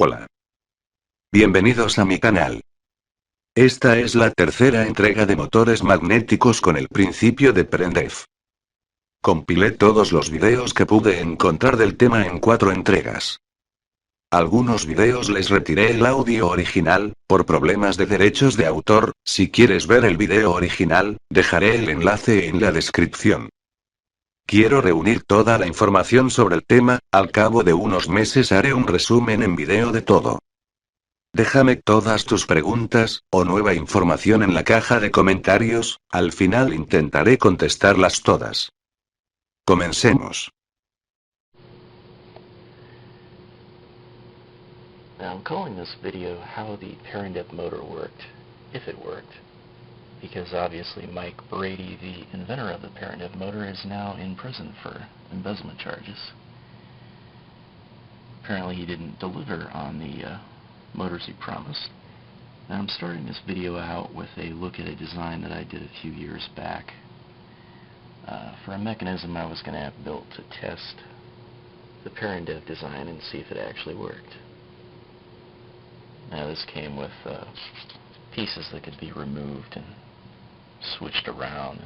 Hola. Bienvenidos a mi canal. Esta es la tercera entrega de motores magnéticos con el principio de Perendev. Compilé todos los videos que pude encontrar del tema en 4 entregas. Algunos videos les retiré el audio original, por problemas de derechos de autor. Si quieres ver el video original, dejaré el enlace en la descripción. Quiero reunir toda la información sobre el tema, al cabo de unos meses haré un resumen en video de todo. Déjame todas tus preguntas, o nueva información en la caja de comentarios, al final intentaré contestarlas todas. Comencemos. Now I'm calling this video how the Perendev motor worked, if it worked, because obviously Mike Brady, the inventor of the Perendev motor, is now in prison for embezzlement charges. Apparently he didn't deliver on the motors he promised. Now I'm starting this video out with a look at a design that I did a few years back for a mechanism I was going to have built to test the Perendev design and see if it actually worked. Now this came with pieces that could be removed and switched around,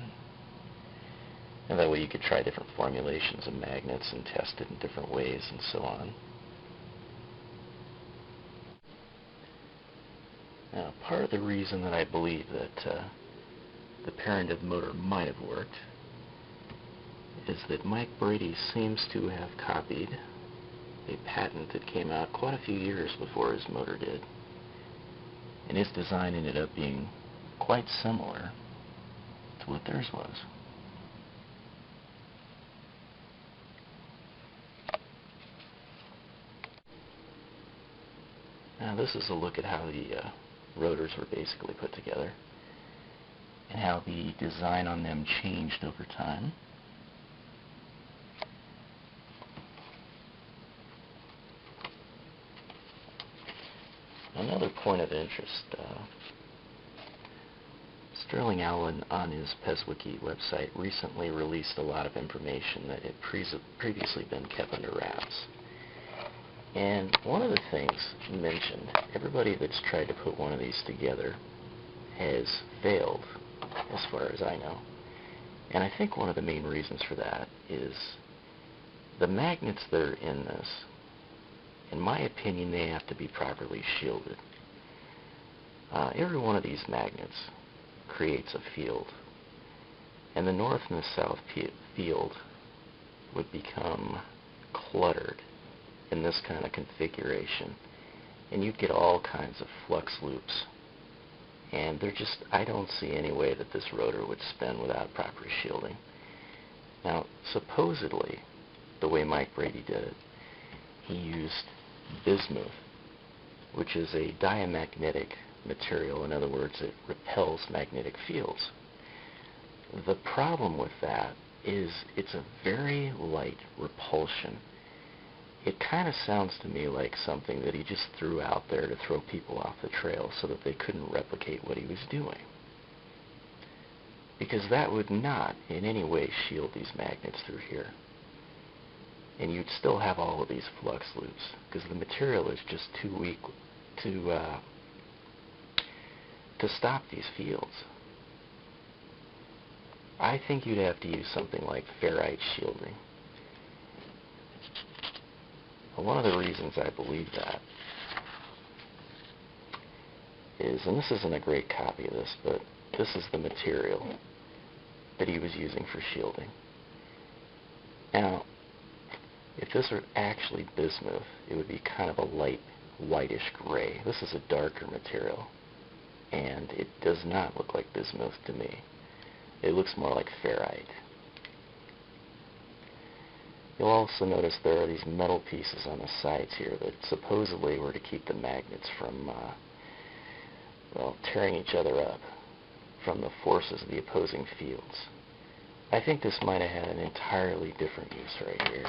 and that way you could try different formulations of magnets and test it in different ways and so on. Now, part of the reason that I believe that the Perendev motor might have worked is that Mike Brady seems to have copied a patent that came out quite a few years before his motor did. And his design ended up being quite similar to what theirs was. Now this is a look at how the rotors were basically put together and how the design on them changed over time. Another point of interest, Sterling Allen on his PezWiki website recently released a lot of information that had previously been kept under wraps. And one of the things mentioned, everybody that's tried to put one of these together has failed, as far as I know. And I think one of the main reasons for that is the magnets that are in this, in my opinion, they have to be properly shielded. Every one of these magnets creates a field, and the north and the south field would become cluttered in this kind of configuration, and you'd get all kinds of flux loops, and I don't see any way that this rotor would spin without proper shielding. Now, supposedly, the way Mike Brady did it, he used bismuth, which is a diamagnetic material. In other words, it repels magnetic fields. The problem with that is it's a very light repulsion. It kind of sounds to me like something that he just threw out there to throw people off the trail so that they couldn't replicate what he was doing. Because that would not in any way shield these magnets through here. And you'd still have all of these flux loops because the material is just too weak to stop these fields. I think you'd have to use something like Ferrite Shielding. One of the reasons I believe that is, and this isn't a great copy of this, but this is the material that he was using for shielding. Now, if this were actually bismuth, it would be kind of a light whitish gray. This is a darker material, and it does not look like bismuth to me. It looks more like ferrite. You'll also notice there are these metal pieces on the sides here that supposedly were to keep the magnets from, tearing each other up from the forces of the opposing fields. I think this might have had an entirely different use right here.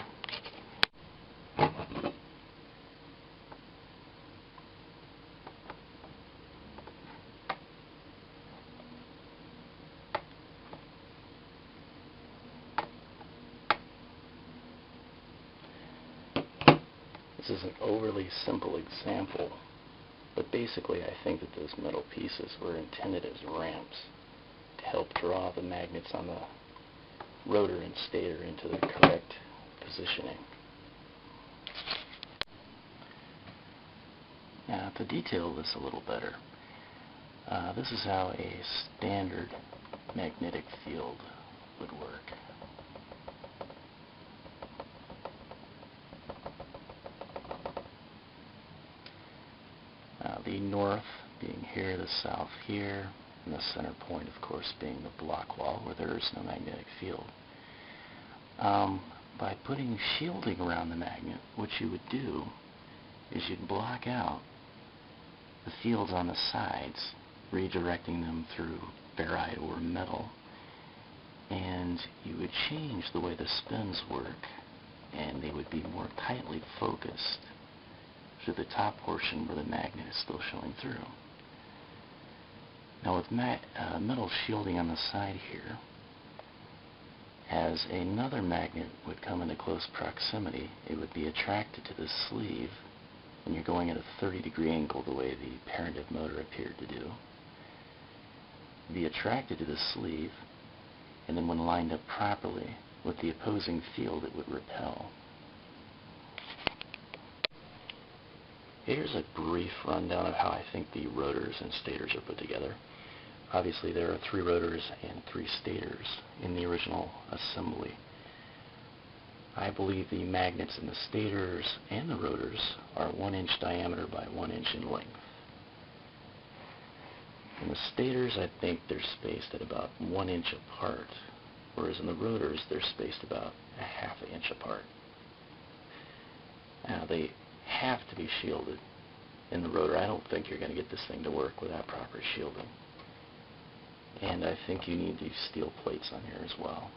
This is an overly simple example, but basically I think that those metal pieces were intended as ramps to help draw the magnets on the rotor and stator into the correct positioning. Now, to detail this a little better, this is how a standard magnetic field would work. The north being here, the south here, and the center point, of course, being the block wall where there is no magnetic field. By putting shielding around the magnet, what you would do is you'd block out the fields on the sides, redirecting them through ferrite or metal, and you would change the way the spins work, and they would be more tightly focused to the top portion where the magnet is still showing through. Now with metal shielding on the side here, as another magnet would come into close proximity, it would be attracted to the sleeve, and you're going at a 30-degree angle the way the Perendev motor appeared to do. Be attracted to the sleeve, and then when lined up properly with the opposing field, it would repel. Here's a brief rundown of how I think the rotors and stators are put together. Obviously there are 3 rotors and 3 stators in the original assembly. I believe the magnets in the stators and the rotors are 1 inch diameter by 1 inch in length. In the stators, I think they're spaced at about 1 inch apart, whereas in the rotors they're spaced about a half an inch apart. Now they have to be shielded in the rotor. I don't think you're going to get this thing to work without proper shielding. And I think you need these steel plates on here as well.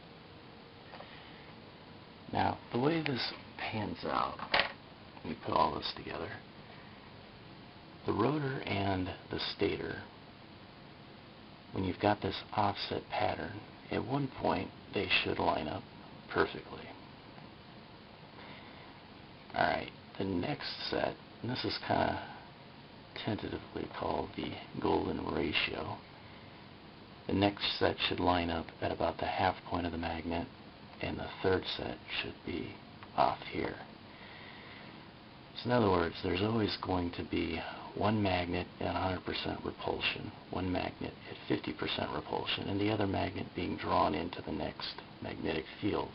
Now, the way this pans out, we put all this together, the rotor and the stator, when you've got this offset pattern, at one point they should line up perfectly. Alright, the next set, and this is kind of tentatively called the golden ratio, the next set should line up at about the half point of the magnet, and the third set should be off here. So in other words, there's always going to be one magnet at 100% repulsion, one magnet at 50% repulsion, and the other magnet being drawn into the next magnetic field.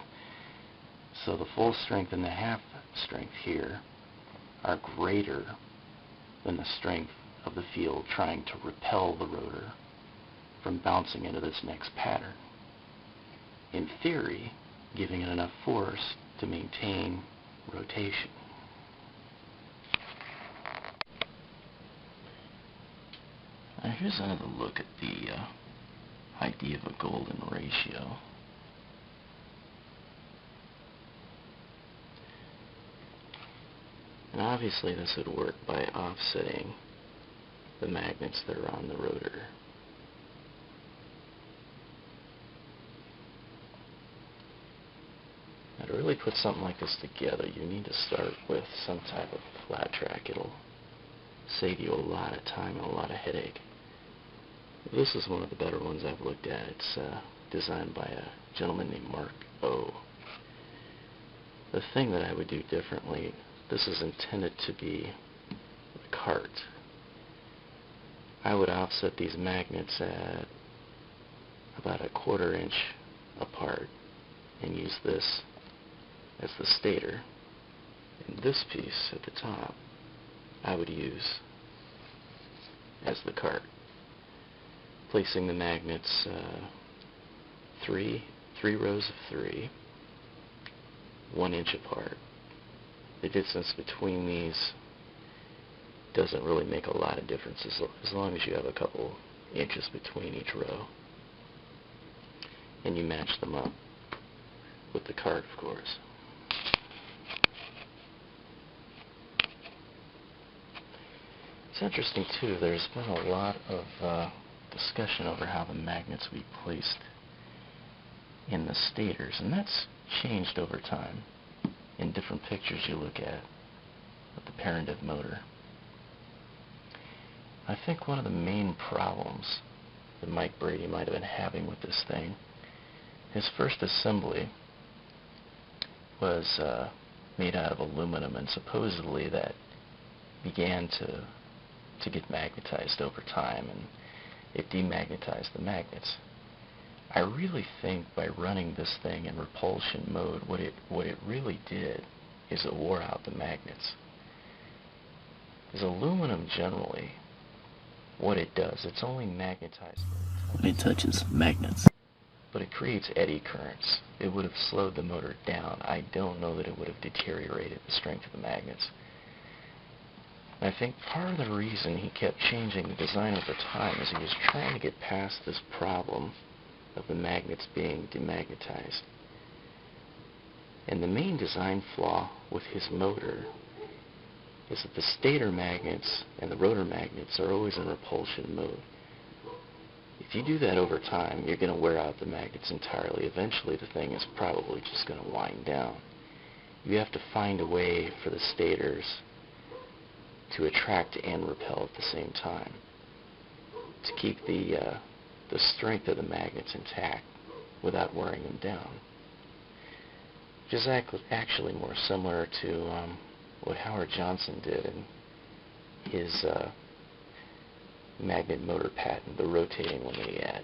So the full strength and the half strength here are greater than the strength of the field trying to repel the rotor from bouncing into this next pattern. In theory, giving it enough force to maintain rotation. Now here's another look at the idea of a golden ratio. And obviously this would work by offsetting the magnets that are on the rotor. Now to really put something like this together, you need to start with some type of flat track. It'll save you a lot of time and a lot of headache. This is one of the better ones I've looked at. It's designed by a gentleman named Mark O. The thing that I would do differently, this is intended to be a cart. I would offset these magnets at about a 1/4 inch apart and use this as the stator. And this piece at the top I would use as the cart. Placing the magnets three rows of 3, 1 inch apart. The distance between these doesn't really make a lot of difference as long as you have a couple inches between each row. And you match them up with the cart, of course. It's interesting too, there's been a lot of discussion over how the magnets will be placed in the stators, and that's changed over time in different pictures you look at. with the Perendev motor. I think one of the main problems that Mike Brady might have been having with this thing, his first assembly was made out of aluminum, and supposedly that began to get magnetized over time, and it demagnetized the magnets. I really think by running this thing in repulsion mode, what it really did is it wore out the magnets. Because aluminum generally, what it does, it's only magnetized when it touches magnets. But it creates eddy currents. It would have slowed the motor down. I don't know that it would have deteriorated the strength of the magnets. And I think part of the reason he kept changing the design over time is he was trying to get past this problem of the magnets being demagnetized. And the main design flaw with his motor is that the stator magnets and the rotor magnets are always in repulsion mode. If you do that over time, you're going to wear out the magnets entirely. Eventually, the thing is probably just going to wind down. You have to find a way for the stators to attract and repel at the same time to keep the strength of the magnets intact without wearing them down. Which is actually more similar to what Howard Johnson did in his magnet motor patent, the rotating lineat.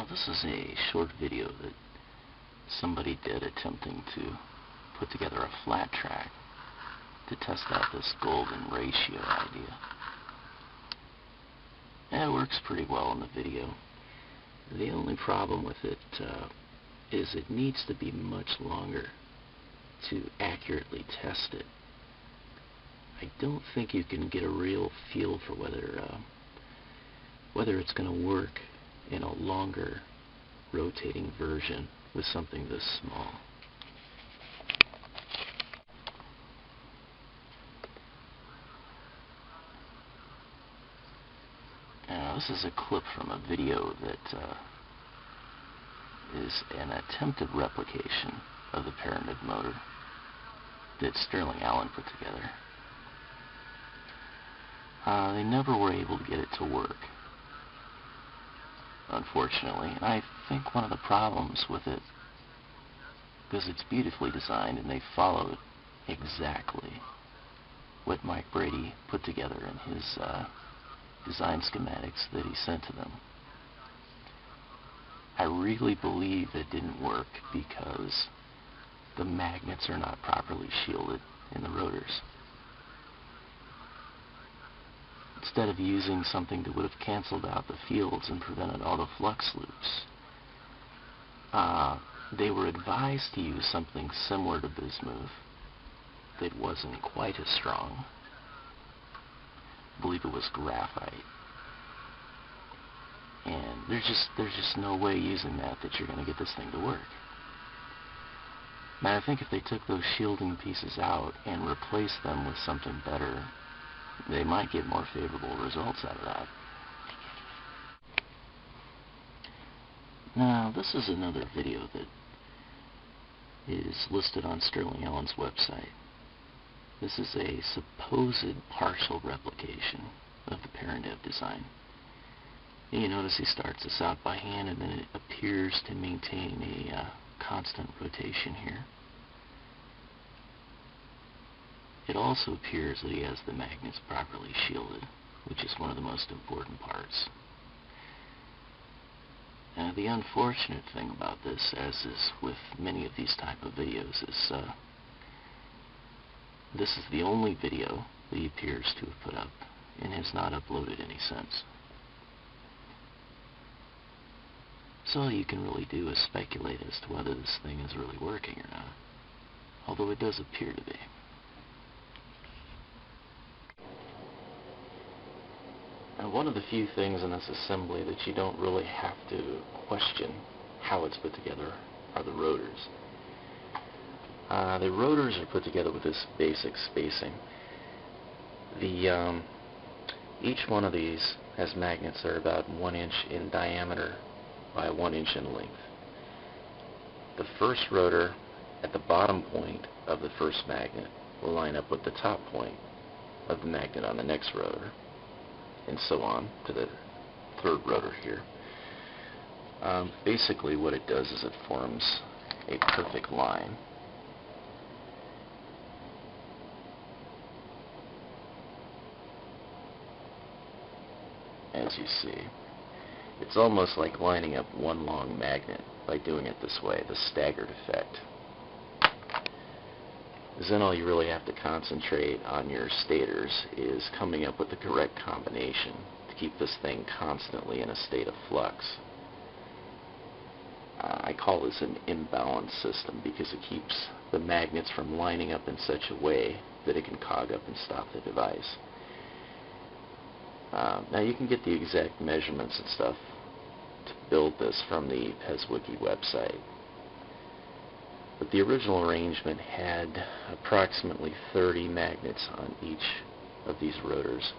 This is a short video that somebody did attempting to put together a flat track to test out this golden ratio idea. And it works pretty well in the video. The only problem with it is it needs to be much longer to accurately test it. I don't think you can get a real feel for whether it's going to work in a longer rotating version with something this small. Now, this is a clip from a video that is an attempted replication of the Perendev motor that Sterling Allen put together. They never were able to get it to work, unfortunately. And I think one of the problems with it, because it's beautifully designed and they followed exactly what Mike Brady put together in his design schematics that he sent to them. I really believe it didn't work because the magnets are not properly shielded in the rotors. Instead of using something that would have canceled out the fields and prevented all the flux loops, they were advised to use something similar to bismuth that wasn't quite as strong. I believe it was graphite. And there's just no way using that you're going to get this thing to work. Now, I think if they took those shielding pieces out and replaced them with something better, they might get more favorable results out of that. Now, this is another video that is listed on Sterling Allen's website. This is a supposed partial replication of the Perendev design. And you notice he starts this out by hand, and then it appears to maintain a constant rotation here. It also appears that he has the magnets properly shielded, which is one of the most important parts. The unfortunate thing about this, as is with many of these type of videos, is this is the only video that he appears to have put up and has not uploaded any since. So all you can really do is speculate as to whether this thing is really working or not, although it does appear to be. Now, one of the few things in this assembly that you don't really have to question how it's put together are the rotors. The rotors are put together with this basic spacing. Each one of these has magnets that are about 1 inch in diameter by 1 inch in length. The first rotor at the bottom point of the first magnet will line up with the top point of the magnet on the next rotor, and so on to the third rotor here. Basically what it does is it forms a perfect line. As you see, it's almost like lining up one long magnet by doing it this way, the staggered effect. Then all you really have to concentrate on your stators is coming up with the correct combination to keep this thing constantly in a state of flux. I call this an imbalance system because it keeps the magnets from lining up in such a way that it can cog up and stop the device. Now you can get the exact measurements and stuff to build this from the PezWiki website. But the original arrangement had approximately 30 magnets on each of these rotors.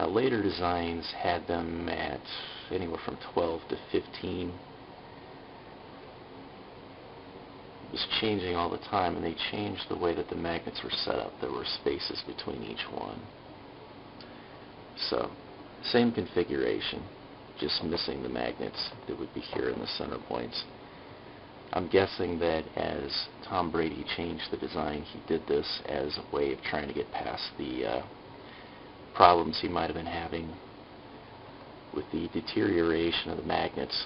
Later designs had them at anywhere from 12 to 15. It was changing all the time, and they changed the way that the magnets were set up. There were spaces between each one. So, same configuration, just missing the magnets that would be here in the center points. I'm guessing that as Tom Brady changed the design, he did this as a way of trying to get past the problems he might have been having with the deterioration of the magnets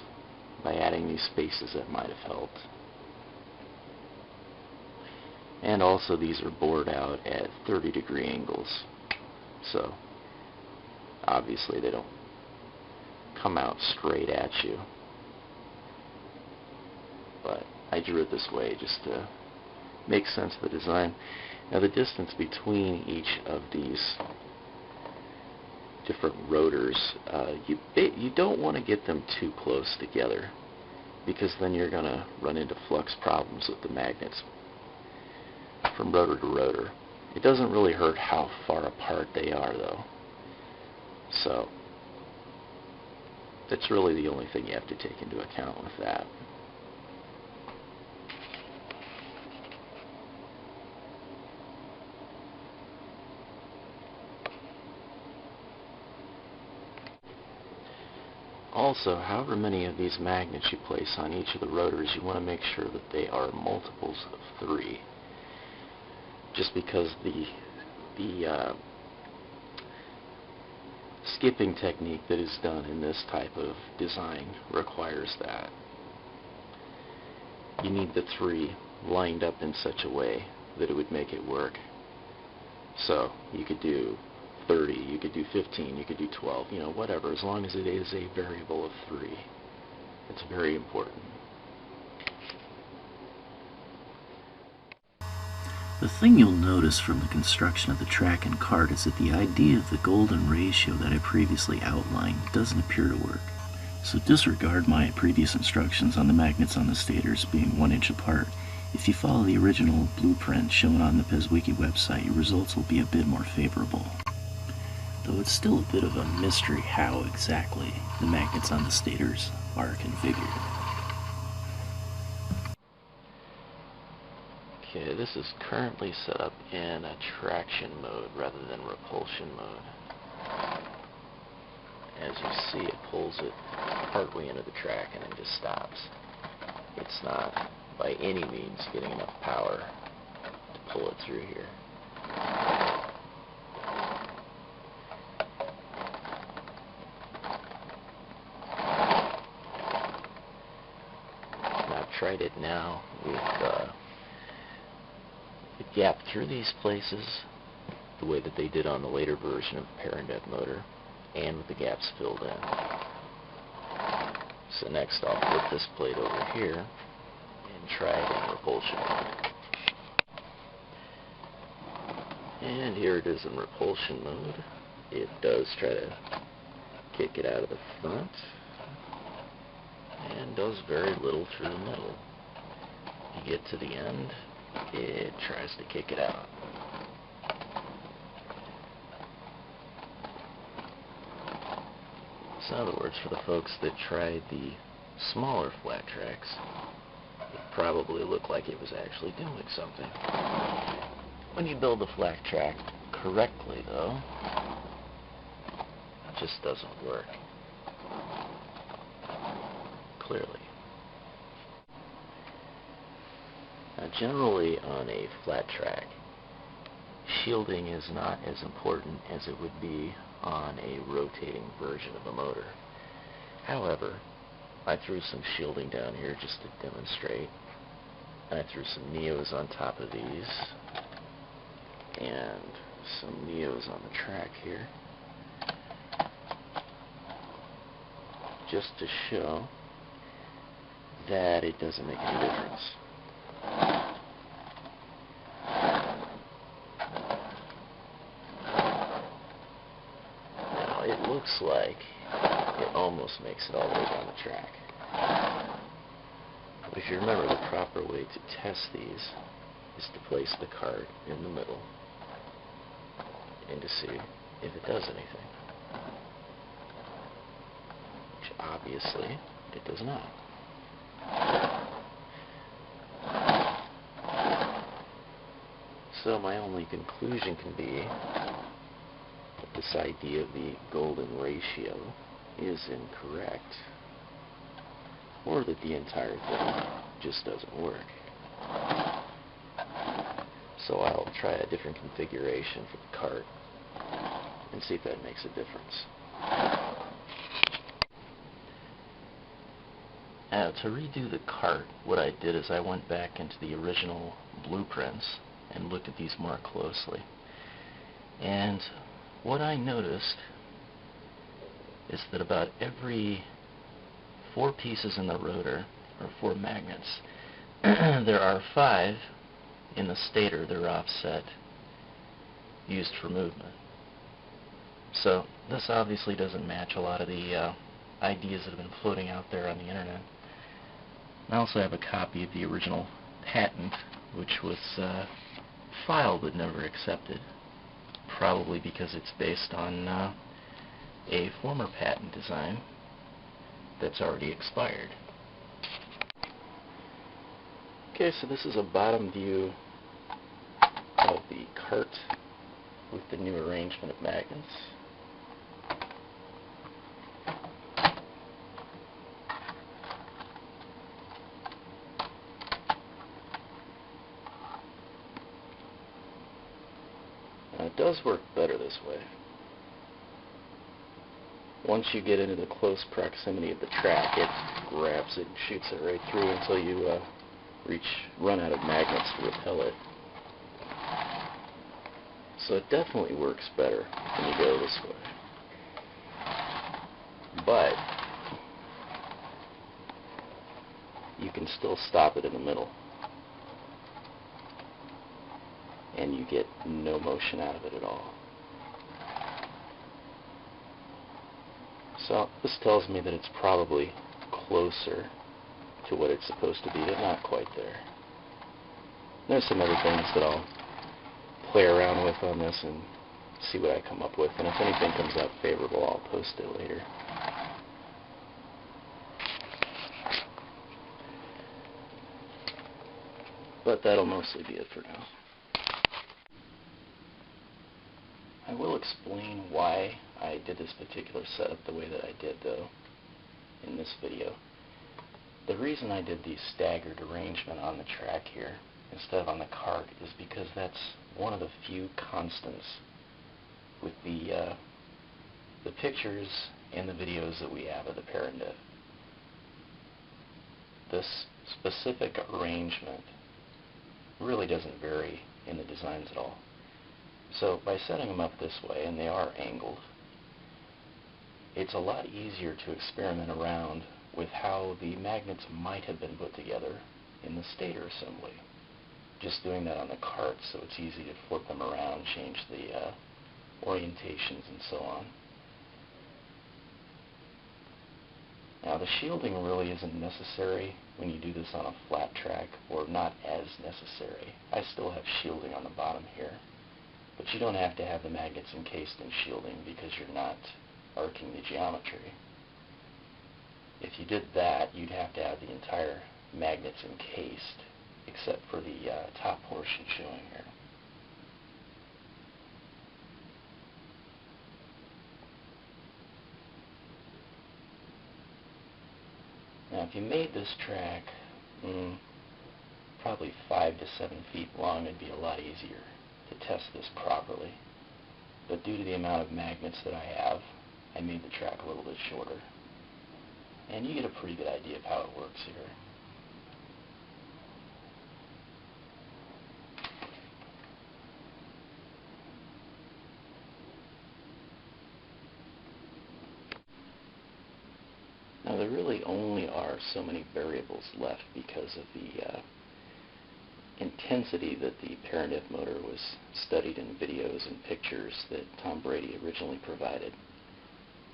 by adding these spaces that might have helped. And also these are bored out at 30-degree angles, so obviously they don't come out straight at you. But I drew it this way just to make sense of the design. Now the distance between each of these different rotors, you don't want to get them too close together, because then you're going to run into flux problems with the magnets from rotor to rotor. It doesn't really hurt how far apart they are though. So that's really the only thing you have to take into account with that. Also, however many of these magnets you place on each of the rotors, you want to make sure that they are multiples of 3. Just because the skipping technique that is done in this type of design requires that. You need the 3 lined up in such a way that it would make it work. So you could do 30, you could do 15, you could do 12, you know, whatever, as long as it is a variable of 3. It's very important. The thing you'll notice from the construction of the track and cart is that the idea of the golden ratio that I previously outlined doesn't appear to work. So disregard my previous instructions on the magnets on the stators being 1 inch apart. If you follow the original blueprint shown on the PezWiki website, your results will be a bit more favorable. Though it's still a bit of a mystery how exactly the magnets on the stators are configured. Okay, this is currently set up in a traction mode rather than repulsion mode. As you see, it pulls it partway into the track and then just stops. It's not by any means getting enough power to pull it through here. I've tried it now with the gap through these places the way that they did on the later version of the Perendev motor, and with the gaps filled in. So next I'll flip this plate over here and try it in repulsion mode. And here it is in repulsion mode. It does try to kick it out of the front and does very little through the middle. You get to the end, it tries to kick it out. So in other words, for the folks that tried the smaller flat tracks, it probably look like it was actually doing something. When you build a flat track correctly, though, it just doesn't work. Clearly. Now, generally on a flat track, shielding is not as important as it would be on a rotating version of a motor. However, I threw some shielding down here just to demonstrate. And I threw some neos on top of these, and some neos on the track here, just to show that it doesn't make any difference. Now, it looks like it almost makes it all the way down the track. But if you remember, the proper way to test these is to place the cart in the middle and to see if it does anything. Which obviously it does not. So my only conclusion can be that this idea of the golden ratio is incorrect, or that the entire thing just doesn't work. So I'll try a different configuration for the cart and see if that makes a difference. Now, to redo the cart, what I did is I went back into the original blueprints and looked at these more closely. And what I noticed is that about every 4 pieces in the rotor, or 4 magnets, there are 5 in the stator that are offset, used for movement. So this obviously doesn't match a lot of the ideas that have been floating out there on the internet. I also have a copy of the original patent, which was filed but never accepted, probably because it's based on a former patent design that's already expired. Okay, so this is a bottom view of the cart with the new arrangement of magnets. Now, it does work better this way. Once you get into the close proximity of the track, it grabs it and shoots it right through until you run out of magnets to repel it. So it definitely works better when you go this way. But you can still stop it in the middle, and you get no motion out of it at all. So this tells me that it's probably closer to what it's supposed to be, but not quite there. There's some other things that I'll play around with on this and see what I come up with, and if anything comes out favorable, I'll post it later. But that'll mostly be it for now. I will explain why I did this particular setup the way that I did, though, in this video. The reason I did the staggered arrangement on the track here instead of on the cart is because that's one of the few constants with the pictures and the videos that we have of the Perendev. This specific arrangement really doesn't vary in the designs at all. So by setting them up this way, and they are angled, it's a lot easier to experiment around with how the magnets might have been put together in the stator assembly. Just doing that on the cart, so it's easy to flip them around, change the orientations and so on. Now the shielding really isn't necessary when you do this on a flat track, or not as necessary. I still have shielding on the bottom here, but you don't have to have the magnets encased in shielding because you're not arcing the geometry. If you did that, you'd have to have the entire magnets encased, except for the top portion showing here. Now, if you made this track probably 5 to 7 feet long, it'd be a lot easier to test this properly. But due to the amount of magnets that I have, I made the track a little bit shorter. And you get a pretty good idea of how it works here. Now, there really only are so many variables left because of the intensity that the Perendev motor was studied in videos and pictures that Tom Brady originally provided,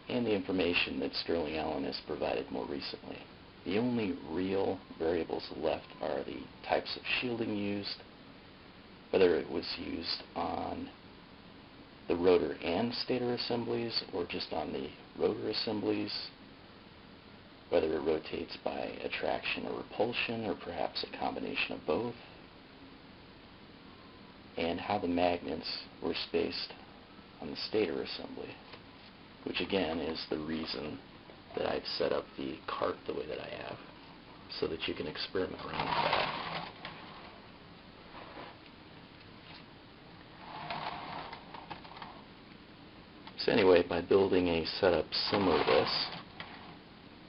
and the information that Sterling Allen has provided more recently. The only real variables left are the types of shielding used, whether it was used on the rotor and stator assemblies or just on the rotor assemblies, whether it rotates by attraction or repulsion or perhaps a combination of both, and how the magnets were spaced on the stator assembly, which again is the reason that I've set up the cart the way that I have, so that you can experiment around with that. So anyway, by building a setup similar to this,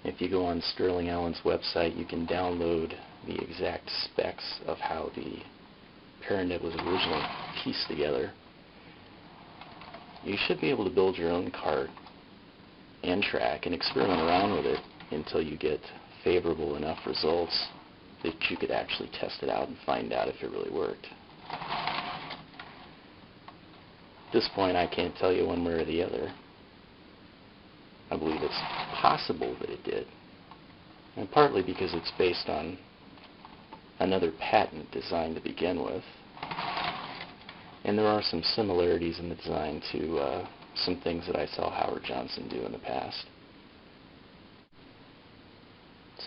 if you go on Sterling Allen's website, you can download the exact specs of how the Perendev was originally pieced together. You should be able to build your own cart and track and experiment around with it until you get favorable enough results that you could actually test it out and find out if it really worked. At this point, I can't tell you one way or the other. I believe it's possible that it did, and partly because it's based on another patent design to begin with, and there are some similarities in the design to some things that I saw Howard Johnson do in the past.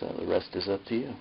So the rest is up to you.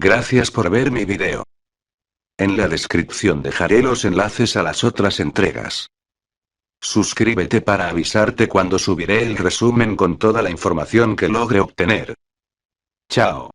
Gracias por ver mi video. En la descripción dejaré los enlaces a las otras entregas. Suscríbete para avisarte cuando subiré el resumen con toda la información que logre obtener. Chao.